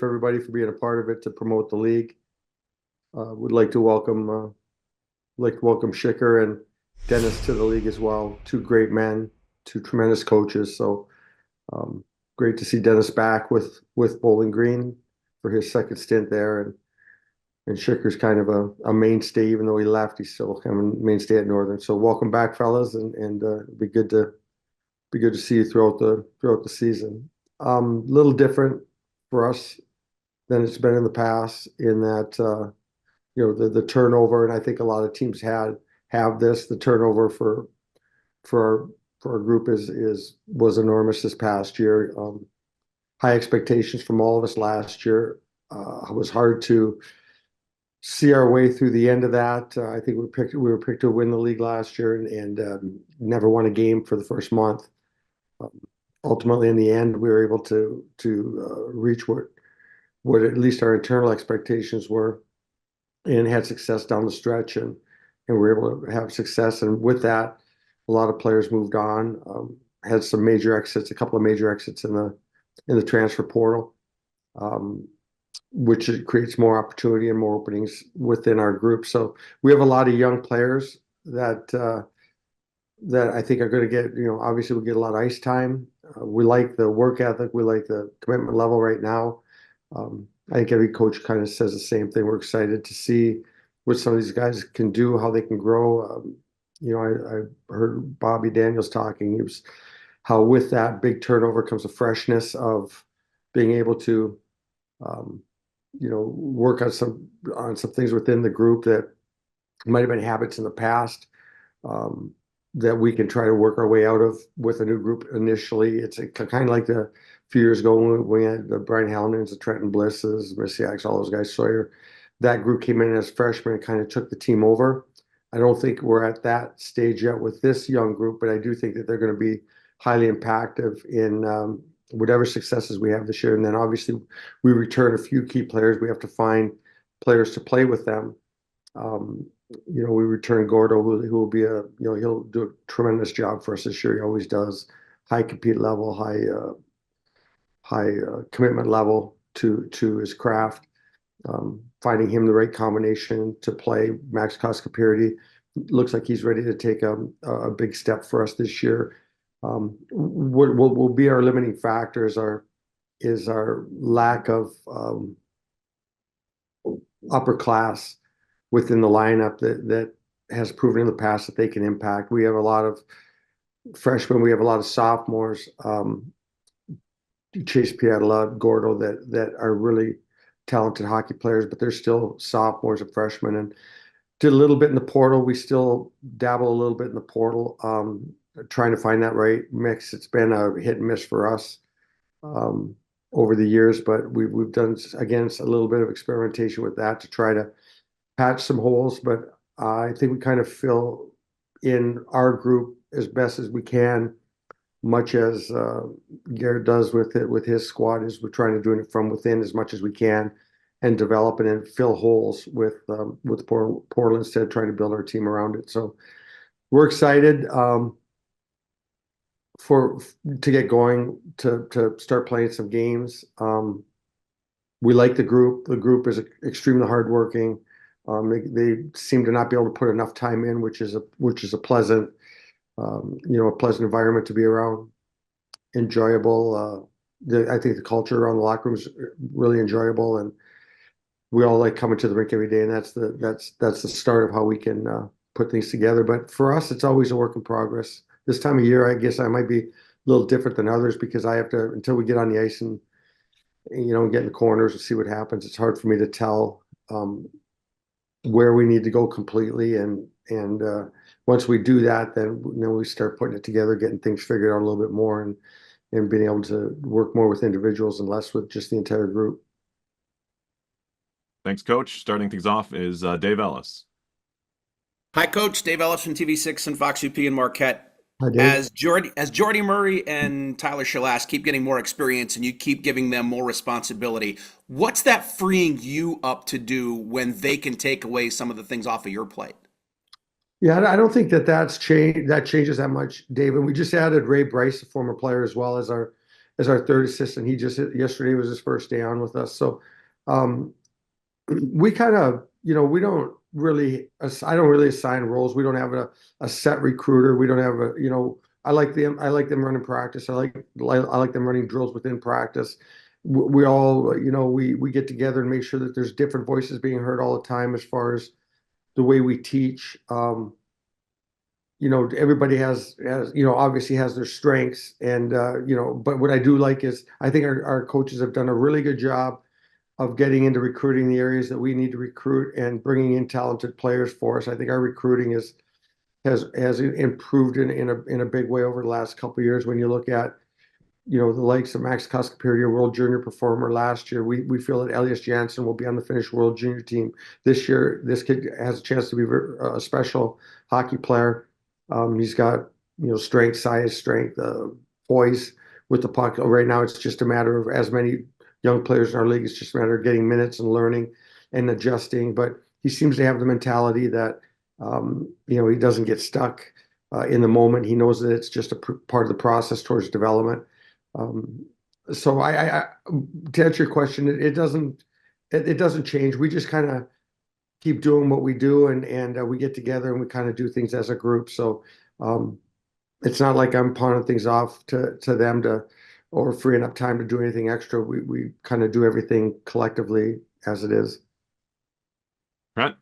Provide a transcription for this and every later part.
for everybody for being a part of it to promote the league. Would like to welcome Schicker and Dennis to the league as well. Two great men, two tremendous coaches. So great to see Dennis back with Bowling Green for his second stint there, and Schicker's kind of a mainstay. Even though he left, he's still kind of a mainstay at Northern. So welcome back, fellas, and it'll be good to see you throughout the season. Little different for us than it's been in the past in that the turnover, and I think a lot of teams have this. The turnover for our group was enormous this past year. High expectations from all of us last year. It was hard to see our way through the end of that. I think we were picked to win the league last year and never won a game for the first month. Ultimately, in the end, we were able to reach what at least our internal expectations were, and had success down the stretch, and we were able to have success. And with that, a lot of players moved on. Had some major exits, a couple of major exits in the transfer portal, which creates more opportunity and more openings within our group. So we have a lot of young players that I think are going to get, obviously we get a lot of ice time. We like the work ethic. We like the commitment level right now. I think every coach kind of says the same thing. We're excited to see what some of these guys can do, how they can grow. I heard Bobby Daniels talking. He was how with that big turnover comes a freshness of being able to, work on some things within the group that might have been habits in the past. That we can try to work our way out of with a new group initially. It's kind of like the few years ago when we had the Brian Hallinans, the Trenton Blisses, Messiaks, all those guys, Sawyer. That group came in as freshmen and kind of took the team over. I don't think we're at that stage yet with this young group, but I do think that they're going to be highly impactful in whatever successes we have this year. And then obviously we return a few key players. We have to find players to play with them. We return Gordo, who will be he'll do a tremendous job for us this year. He always does. High compete level, high commitment level to his craft. Finding him the right combination to play. Max Koskapirity looks like he's ready to take a big step for us this year. What will be our limiting factor is our lack of upper class within the lineup that has proven in the past that they can impact. We have a lot of freshmen. We have a lot of sophomores, Chase Piatla, Gordo, that are really talented hockey players, but they're still sophomores and freshmen, and did a little bit in the portal. We still dabble a little bit in the portal, trying to find that right mix. It's been a hit and miss for us over the years, but we've done, again, a little bit of experimentation with that to try to patch some holes. But I think we kind of fill in our group as best as we can, much as Garrett does with his squad. Is we're trying to do it from within as much as we can, and develop it and fill holes with Portland instead of trying to build our team around it. So we're excited to get going, to start playing some games. We like the group. The group is extremely hardworking. They seem to not be able to put enough time in, which is a pleasant, a pleasant environment to be around. Enjoyable. I think the culture around the locker room is really enjoyable, and we all like coming to the rink every day. And that's the start of how we can put things together. But for us, it's always a work in progress. This time of year, I guess I might be a little different than others because I have to, until we get on the ice and get in the corners and see what happens. It's hard for me to tell where we need to go completely, and once we do that, then we start putting it together, getting things figured out a little bit more, and being able to work more with individuals and less with just the entire group. Thanks, Coach. Starting things off is Dave Ellis. Hi, Coach. Dave Ellis from TV6 and Fox UP in Marquette. Hi, Dave. As Jordy Murray and Tyler Shalas keep getting more experience and you keep giving them more responsibility, what's that freeing you up to do when they can take away some of the things off of your plate? Yeah, I don't think that changes that much, Dave. And we just added Ray Bryce, a former player, as well as our as our third assistant. He just yesterday was his first day on with us. So we kind of, we don't really, I don't really assign roles. We don't have a set recruiter. We don't have I like them running practice. I like them running drills within practice. We all, we get together and make sure that there's different voices being heard all the time as far as the way we teach. Everybody has, obviously has their strengths, and but what I do like is I think our coaches have done a really good job of getting into recruiting the areas that we need to recruit and bringing in talented players for us. I think our recruiting has improved in a big way over the last couple of years. When you look at the likes of Max Cuskapier, world junior performer last year, we feel that Elias Janssen will be on the Finnish world junior team this year. This kid has a chance to be a special hockey player. He's got strength, size, strength, poise with the puck. Right now, it's just a matter of, as many young players in our league, it's just a matter of getting minutes and learning and adjusting. But he seems to have the mentality that he doesn't get stuck in the moment. He knows that it's just a part of the process towards development. So I to answer your question, it doesn't change. We just kind of keep doing what we do, and we get together and we kind of do things as a group. So it's not like I'm pawning things off to them or freeing up time to do anything extra. We kind of do everything collectively as it is. Right.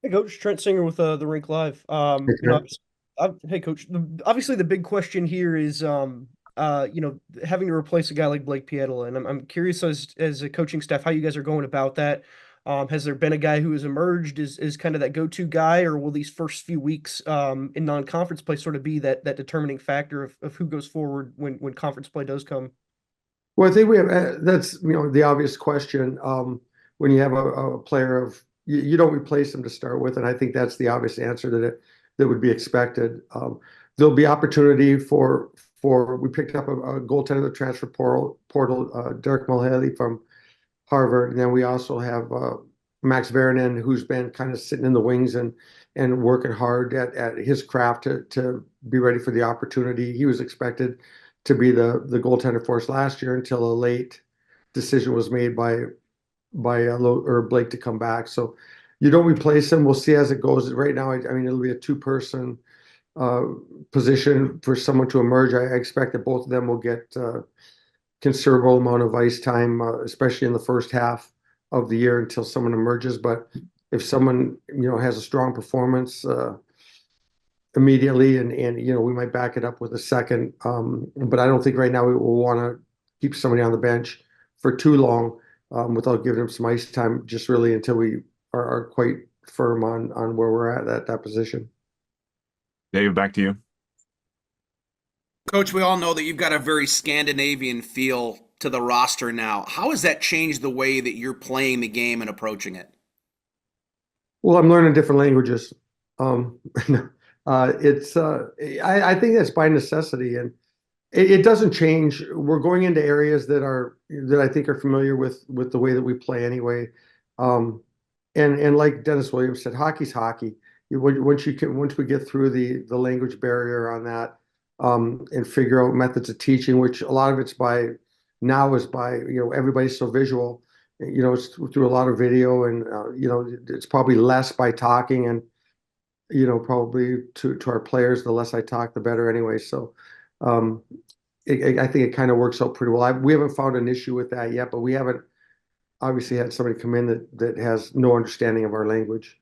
Hey, Coach, Trent Singer with the Rink Live. Hey, Coach. Obviously, the big question here is, having to replace a guy like Blake Pietila, and I'm curious as a coaching staff how you guys are going about that. Has there been a guy who has emerged as kind of that go-to guy, or will these first few weeks in non-conference play sort of be that determining factor of who goes forward when conference play does come? Well, I think we have that's the obvious question. When you have a player of you don't replace them to start with, and I think that's the obvious answer that would be expected. There'll be opportunity for we picked up a goaltender in the transfer portal, Derek Mulhaley from Harvard, and then we also have Max Varanen, who's been kind of sitting in the wings and working hard at his craft to be ready for the opportunity. He was expected to be the goaltender for us last year until a late decision was made by Blake to come back. So you don't replace him. We'll see as it goes. Right now, I mean, it'll be a two-person position for someone to emerge. I expect that both of them will get considerable amount of ice time, especially in the first half of the year until someone emerges. But if someone has a strong performance immediately, and we might back it up with a second. But I don't think right now we will want to keep somebody on the bench for too long without giving them some ice time, just really until we are quite firm on where we're at that position. Dave, back to you. Coach, we all know that you've got a very Scandinavian feel to the roster now. How has that changed the way that you're playing the game and approaching it? Well, I'm learning different languages. I think that's by necessity, and it doesn't change. We're going into areas that I think are familiar with the way that we play anyway. And like Dennis Williams said, hockey's hockey. Once we get through the language barrier on that, and figure out methods of teaching, which a lot of it's by everybody's so visual. It's through a lot of video, and it's probably less by talking, and probably to our players, the less I talk, the better anyway. So I think it kind of works out pretty well. We haven't found an issue with that yet, but we haven't obviously had somebody come in that has no understanding of our language.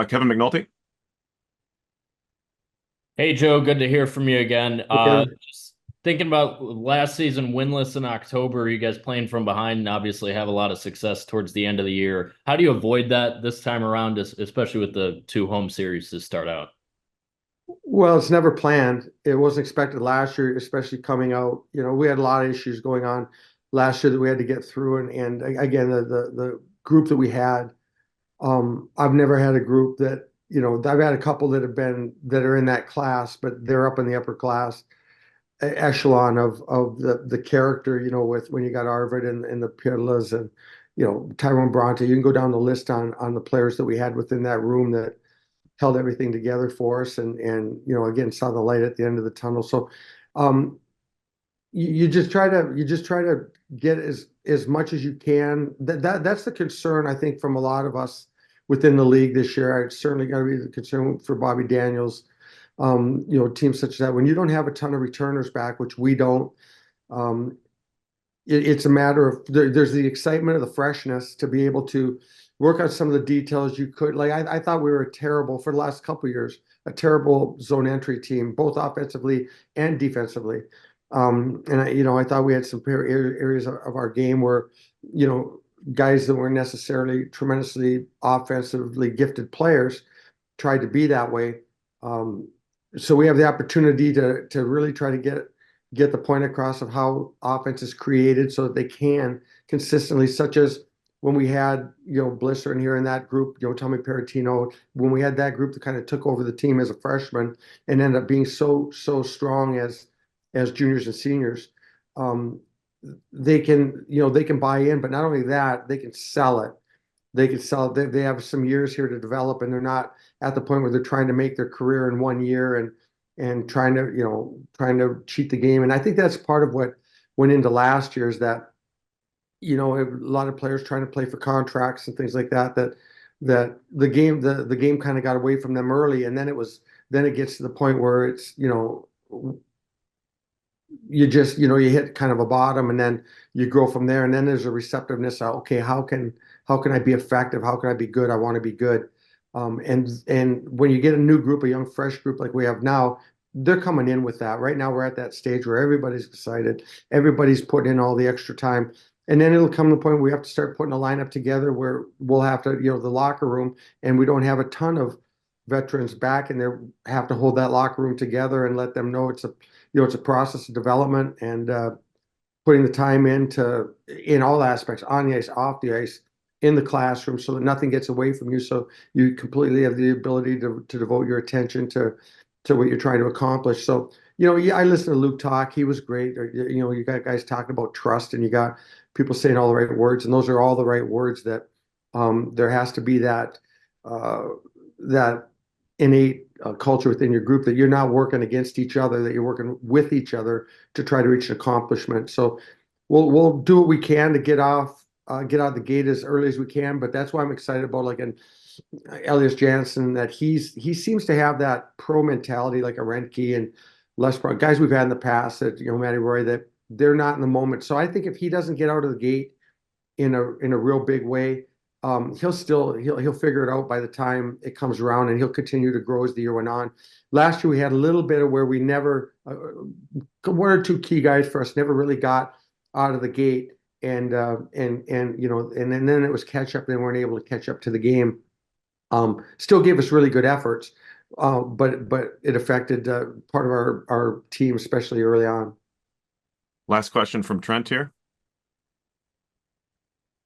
Kevin McNulty. Hey, Joe, good to hear from you again. Okay. Just thinking about last season, winless in October, you guys playing from behind and obviously have a lot of success towards the end of the year. How do you avoid that this time around, especially with the 2 home series to start out? Well, it's never planned. It wasn't expected last year, especially coming out. We had a lot of issues going on last year that we had to get through. And again, the group that we had, I've never had a group that, I've had a couple that are in that class, but they're up in the upper class echelon of the character, with when you got Arvid and the Pirlas and, Tyrone Bronte. You can go down the list on the players that we had within that room that held everything together for us, and again saw the light at the end of the tunnel. So um, you just try to get as much as you can. That's the concern, I think, from a lot of us within the league this year. It's certainly got to be the concern for Bobby Daniels. Teams such as that, when you don't have a ton of returners back, which we don't, um, it's a matter of there's the excitement of the freshness to be able to work on some of the details you could. Like I thought we were terrible for the last couple of years, a terrible zone entry team, both offensively and defensively. And I thought we had some areas of our game where, guys that weren't necessarily tremendously offensively gifted players tried to be that way. So we have the opportunity to really try to get the point across of how offense is created so that they can consistently, such as when we had, Blisser in here in that group, Tommy Peratino, when we had that group that kind of took over the team as a freshman and ended up being so strong as juniors and seniors. They can buy in, but not only that, they can sell it. They have some years here to develop, and they're not at the point where they're trying to make their career in 1 year and trying to cheat the game. And I think that's part of what went into last year, is that, a lot of players trying to play for contracts and things like that, that the game kind of got away from them early. And then it gets to the point where it's, you hit kind of a bottom, and then you grow from there. And then there's a receptiveness of, okay, how can I be effective? How can I be good? I want to be good. And when you get a new group, a young, fresh group like we have now, they're coming in with that. Right now, we're at that stage where everybody's excited, everybody's putting in all the extra time, and then it'll come to the point where we have to start putting a lineup together where we'll have to, the locker room, and we don't have a ton of veterans back, and they have to hold that locker room together and let them know it's a process of development, and putting the time in all aspects, on the ice, off the ice, in the classroom, so that nothing gets away from you. So you completely have the ability to devote your attention to what you're trying to accomplish. So, I listened to Luke talk. He was great. You got guys talking about trust, and you got people saying all the right words, and those are all the right words, that there has to be that innate culture within your group, that you're not working against each other, that you're working with each other to try to reach an accomplishment. So we'll do what we can to get out of the gate as early as we can. But that's why I'm excited about, like, an Elias Jansen, that he seems to have that pro mentality, like a Rentke and Les Pro, guys we've had in the past, that, Matty Roy, that they're not in the moment. So I think if he doesn't get out of the gate in a real big way, he'll figure it out by the time it comes around, and he'll continue to grow as the year went on. Last year we had a little bit of where we never, one or two key guys for us never really got out of the gate, and then it was catch up. They weren't able to catch up to the game. Still gave us really good efforts, but it affected part of our team, especially early on. Last question from Trent here.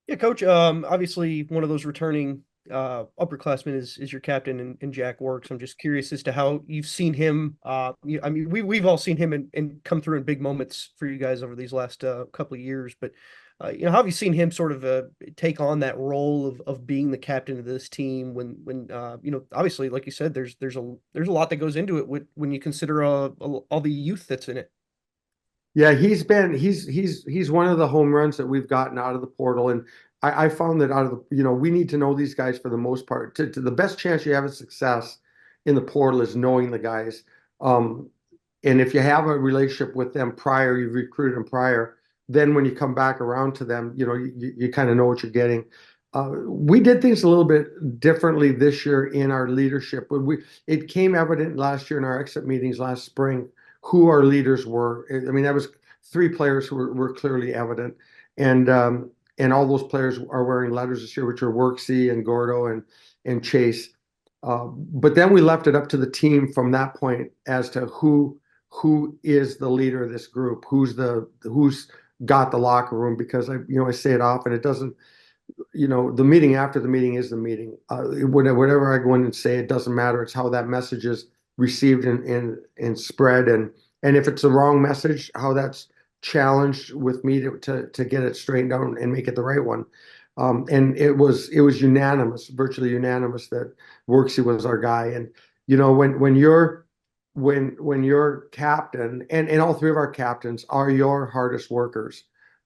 Yeah, Coach. Obviously, one of those returning upperclassmen is your captain in Jack Works. I'm just curious as to how you've seen him. We've all seen him and come through in big moments for you guys over these last couple of years. But how have you seen him sort of take on that role of being the captain of this team when obviously, like you said, there's a lot that goes into it when you consider all the youth that's in it. Yeah, he's one of the home runs that we've gotten out of the portal, and I found that out of the, we need to know these guys for the most part. To the best chance you have of success in the portal is knowing the guys. And if you have a relationship with them prior, you've recruited them prior, then when you come back around to them, you kind of know what you're getting. We did things a little bit differently this year in our leadership. It came evident last year in our exit meetings last spring who our leaders were. I mean, that was 3 players who were clearly evident, and all those players are wearing letters this year, which are Worksy and Gordo and Chase. But then we left it up to the team from that point as to who is the leader of this group, who's got the locker room, because I say it often, it doesn't, the meeting after the meeting is the meeting. Whatever I go in and say, it doesn't matter. It's how that message is received and spread, and if it's the wrong message, how that's challenged with me to get it straightened out and make it the right one. And it was unanimous, virtually unanimous, that Worksy was our guy. And you know, when you're captain, and all three of our captains are your hardest workers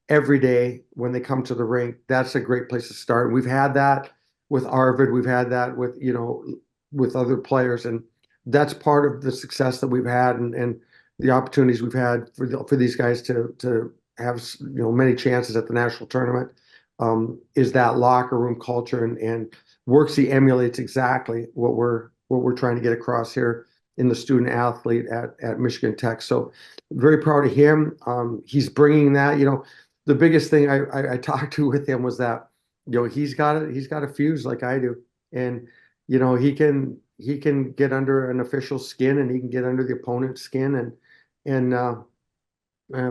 every day when they come to the rink, that's a great place to start. We've had that with Arvid, we've had that with, you know, with other players, and that's part of the success that we've had, and the opportunities we've had for these guys to have, you know, many chances at the national tournament, is that locker room culture, and Worksy emulates exactly what we're trying to get across here in the student athlete at Michigan Tech. So very proud of him. He's bringing that, you know, the biggest thing I talked to with him was that, you know, he's got a fuse like I do, and you know, he can get under an official's skin, and he can get under the opponent's skin, and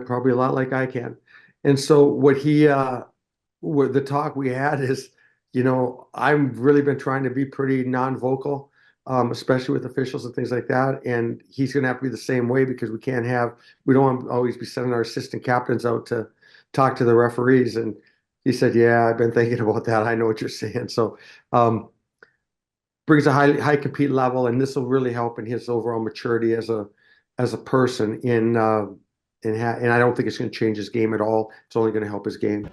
probably a lot like I can. And so what the talk we had is, you know, I've really been trying to be pretty non-vocal, especially with officials and things like that. And he's going to have to be the same way, because we don't want to always be sending our assistant captains out to talk to the referees. And he said, yeah, I've been thinking about that. I know what you're saying. So, brings a high compete level, and this will really help in his overall maturity as a person and I don't think it's going to change his game at all. It's only going to help his game.